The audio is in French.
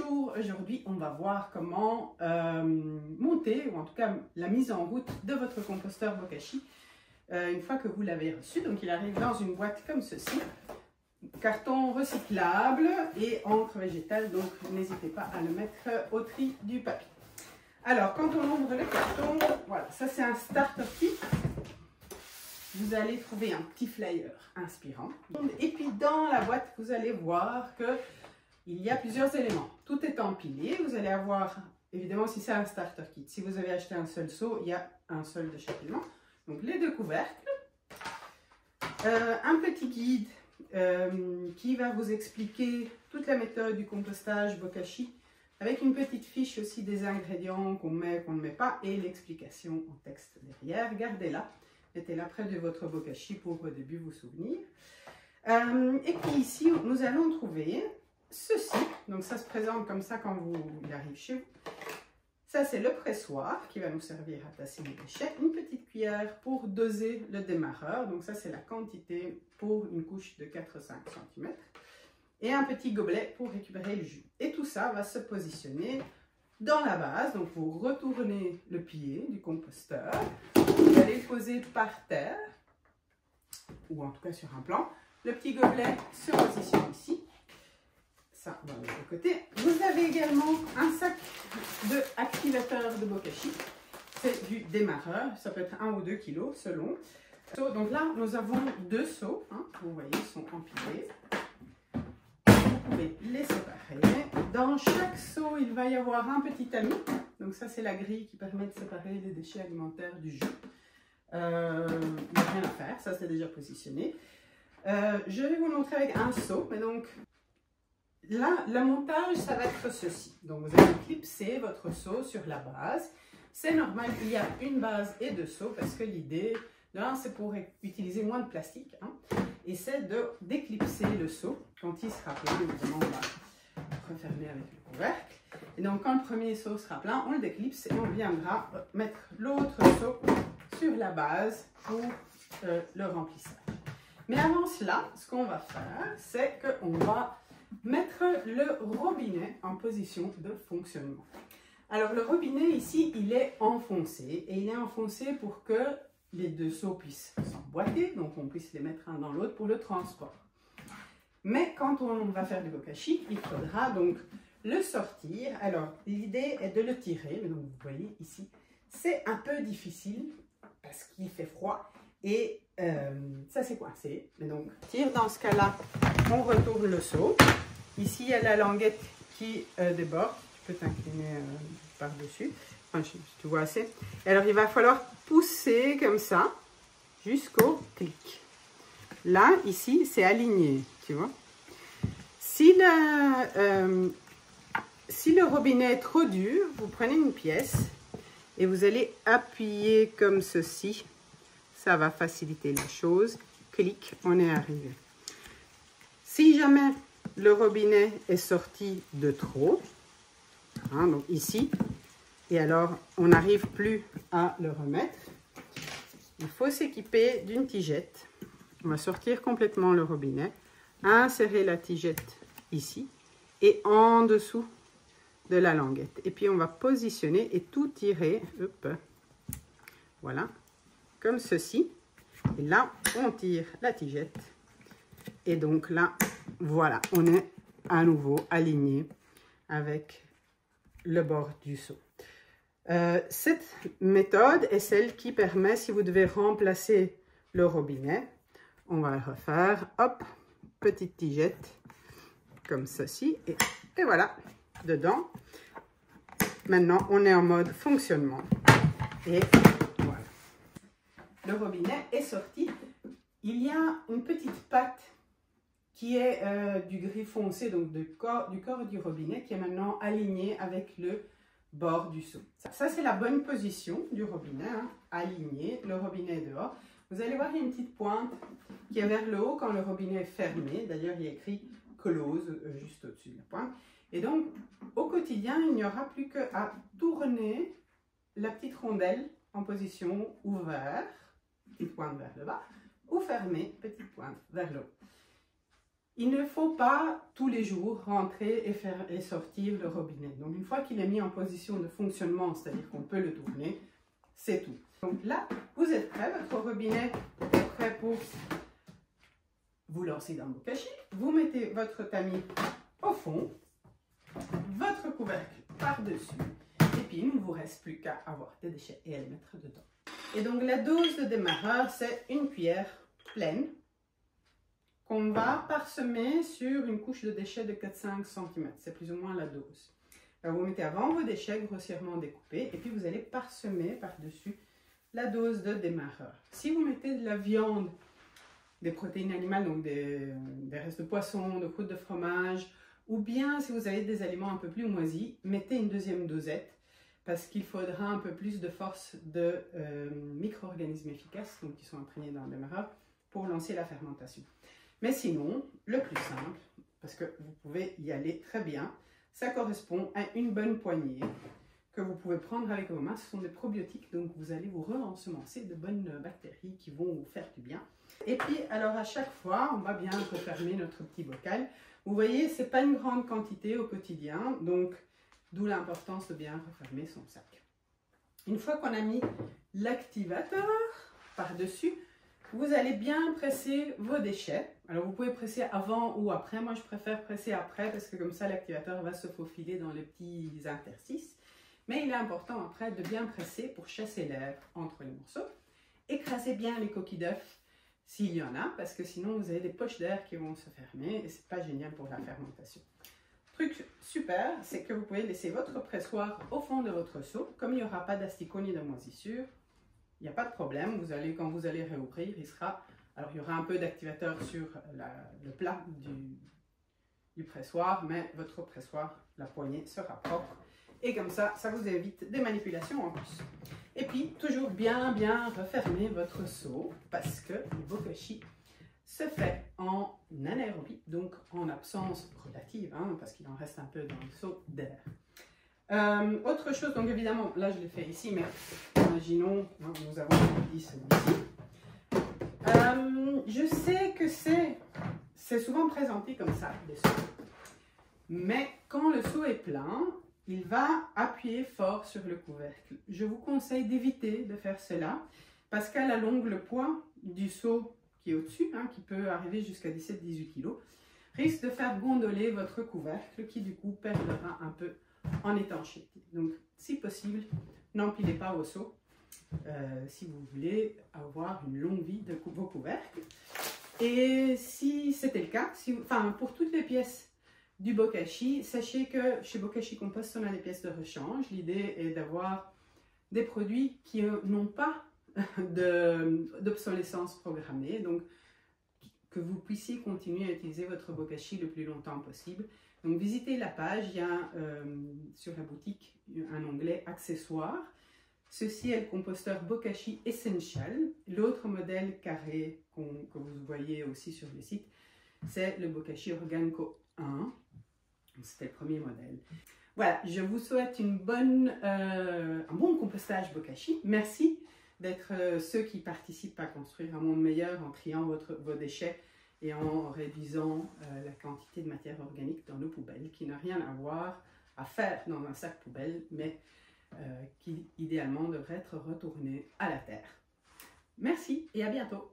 Bonjour, aujourd'hui on va voir comment monter, ou en tout cas la mise en route de votre composteur Bokashi une fois que vous l'avez reçu. Donc il arrive dans une boîte comme ceci, carton recyclable et encre végétale, donc n'hésitez pas à le mettre au tri du papier. Alors quand on ouvre le carton, voilà, ça c'est un starter kit. Vous allez trouver un petit flyer inspirant. Et puis dans la boîte, vous allez voir que il y a plusieurs éléments. Tout est empilé. Vous allez avoir, évidemment, si c'est un starter kit, si vous avez acheté un seul seau, il y a un seul de chaque élément. Donc les deux couvercles. Un petit guide qui va vous expliquer toute la méthode du compostage Bokashi, avec une petite fiche aussi des ingrédients qu'on met, qu'on ne met pas, et l'explication en texte derrière. Gardez-la. Mettez-la près de votre Bokashi pour au début vous souvenir. Et puis ici, nous allons trouver ceci. Donc ça se présente comme ça quand il arrive chez vous. Ça, c'est le pressoir qui va nous servir à tasser les déchets. Une petite cuillère pour doser le démarreur. Donc ça, c'est la quantité pour une couche de 4-5 cm. Et un petit gobelet pour récupérer le jus. Et tout ça va se positionner dans la base. Donc vous retournez le pied du composteur. Vous allez le poser par terre, ou en tout cas sur un plan. Le petit gobelet se positionne ici. Ça, on va mettre de côté. Vous avez également un sac d'activateur de Bokashi. C'est du démarreur. Ça peut être 1 ou 2 kg selon. Donc là, nous avons deux seaux. Hein, vous voyez, ils sont empilés. Vous pouvez les séparer. Dans chaque seau, il va y avoir un petit tamis. Donc ça, c'est la grille qui permet de séparer les déchets alimentaires du jus. Il n'y a rien à faire, ça c'est déjà positionné. Je vais vous montrer avec un seau. Mais donc là, le montage, ça va être ceci. Donc vous allez clipser votre seau sur la base. C'est normal qu'il y a une base et deux seaux parce que l'idée, c'est pour utiliser moins de plastique. Hein, et c'est de déclipser le seau quand il sera plein. Évidemment, on va refermer avec le couvercle. Et donc quand le premier seau sera plein, on le déclipse et on viendra mettre l'autre seau sur la base pour le remplissage. Mais avant cela, ce qu'on va faire, c'est qu'on va mettre le robinet en position de fonctionnement. Alors le robinet ici, il est enfoncé et il est enfoncé pour que les deux seaux puissent s'emboîter, donc on puisse les mettre un dans l'autre pour le transport. Mais quand on va faire du Bokashi, il faudra donc le sortir. Alors l'idée est de le tirer, mais donc vous voyez ici, c'est un peu difficile parce qu'il fait froid et ça c'est coincé. Mais donc, tire dans ce cas-là, on retourne le seau. Ici, il y a la languette qui déborde. Tu peux t'incliner par-dessus, enfin, si tu vois assez. Et alors, il va falloir pousser comme ça jusqu'au clic. Là, ici, c'est aligné, tu vois. Si le robinet est trop dur, vous prenez une pièce et vous allez appuyer comme ceci. Ça va faciliter la chose. Clic, on est arrivé. Si jamais le robinet est sorti de trop, hein, donc ici, et alors on n'arrive plus à le remettre, il faut s'équiper d'une tigette. On va sortir complètement le robinet, insérer la tigette ici et en dessous de la languette. Et puis on va positionner et tout tirer, hop, voilà, comme ceci. Et là, on tire la tigette. Et donc là, voilà, on est à nouveau aligné avec le bord du seau. Cette méthode est celle qui permet, si vous devez remplacer le robinet, on va le refaire, hop, petite tigette, comme ceci, et voilà, dedans. Maintenant, on est en mode fonctionnement. Et voilà. Le robinet est sorti. Il y a une petite patte qui est du gris foncé, donc du corps du robinet, qui est maintenant aligné avec le bord du seau. Ça c'est la bonne position du robinet, hein, aligné, le robinet est dehors. Vous allez voir, il y a une petite pointe qui est vers le haut quand le robinet est fermé. D'ailleurs, il y a écrit « close » juste au-dessus de la pointe. Et donc, au quotidien, il n'y aura plus qu'à tourner la petite rondelle en position ouverte, petite pointe vers le bas, ou fermée, petite pointe vers le haut. il ne faut pas tous les jours rentrer et sortir le robinet. Donc une fois qu'il est mis en position de fonctionnement, c'est-à-dire qu'on peut le tourner, c'est tout. Donc là, vous êtes prêt, votre robinet est prêt pour vous lancer dans le bokashi. Vous mettez votre tamis au fond, votre couvercle par-dessus, et puis il ne vous reste plus qu'à avoir des déchets et à les mettre dedans. Et donc la dose de démarreur, c'est une cuillère pleine qu'on va parsemer sur une couche de déchets de 4-5 cm. C'est plus ou moins la dose. Alors vous mettez avant vos déchets grossièrement découpés et puis vous allez parsemer par-dessus la dose de démarreur. Si vous mettez de la viande, des protéines animales, donc des restes de poisson, de croûte de fromage, ou bien si vous avez des aliments un peu plus moisis, mettez une deuxième dosette parce qu'il faudra un peu plus de force de micro-organismes efficaces, donc qui sont imprégnés dans le démarreur, pour lancer la fermentation. Mais sinon, le plus simple, parce que vous pouvez y aller très bien, ça correspond à une bonne poignée que vous pouvez prendre avec vos mains. Ce sont des probiotiques, donc vous allez vous re-ensemencer de bonnes bactéries qui vont vous faire du bien. Et puis, alors à chaque fois, on va bien refermer notre petit bocal. Vous voyez, ce n'est pas une grande quantité au quotidien, donc d'où l'importance de bien refermer son sac. Une fois qu'on a mis l'activateur par-dessus, vous allez bien presser vos déchets. Alors vous pouvez presser avant ou après. Moi je préfère presser après parce que comme ça l'activateur va se faufiler dans les petits interstices. Mais il est important après de bien presser pour chasser l'air entre les morceaux. Écrasez bien les coquilles d'œufs s'il y en a parce que sinon vous avez des poches d'air qui vont se fermer et c'est pas génial pour la fermentation. Truc super, c'est que vous pouvez laisser votre pressoir au fond de votre seau. Comme il n'y aura pas d'asticot ni de moisissure, il n'y a pas de problème, quand vous allez réouvrir, il y aura un peu d'activateur sur le plat du pressoir, mais votre pressoir, la poignée sera propre. Et comme ça, ça vous évite des manipulations en plus. Et puis, toujours bien refermer votre seau, parce que le bokashi se fait en anaérobie, donc en absence relative, parce qu'il en reste un peu dans le seau d'air. Autre chose, donc évidemment, là je l'ai fait ici, mais imaginons, nous avons dit celui-ci. Je sais que c'est souvent présenté comme ça, les seaux. Mais quand le seau est plein, il va appuyer fort sur le couvercle. Je vous conseille d'éviter de faire cela, parce qu'à la longue, le poids du seau qui est au-dessus, qui peut arriver jusqu'à 17-18 kg, risque de faire gondoler votre couvercle, qui du coup perdra un peu en étanchéité. Donc, si possible, n'empilez pas vos seaux si vous voulez avoir une longue vie de vos couvercles. Et si c'était le cas, pour toutes les pièces du bokashi, sachez que chez Bokashi Compost, on a des pièces de rechange. L'idée est d'avoir des produits qui n'ont pas d'obsolescence programmée, donc que vous puissiez continuer à utiliser votre bokashi le plus longtemps possible. Donc visitez la page, il y a sur la boutique un onglet accessoires. Ceci est le composteur Bokashi Essential. L'autre modèle carré que vous voyez aussi sur le site, c'est le Bokashi Organico 1. C'était le premier modèle. Voilà, je vous souhaite un bon compostage Bokashi. Merci d'être ceux qui participent à construire un monde meilleur en triant vos déchets et en réduisant la quantité de matière organique dans nos poubelles, qui n'a rien à faire dans un sac poubelle, mais qui idéalement devrait être retourné à la terre. Merci et à bientôt.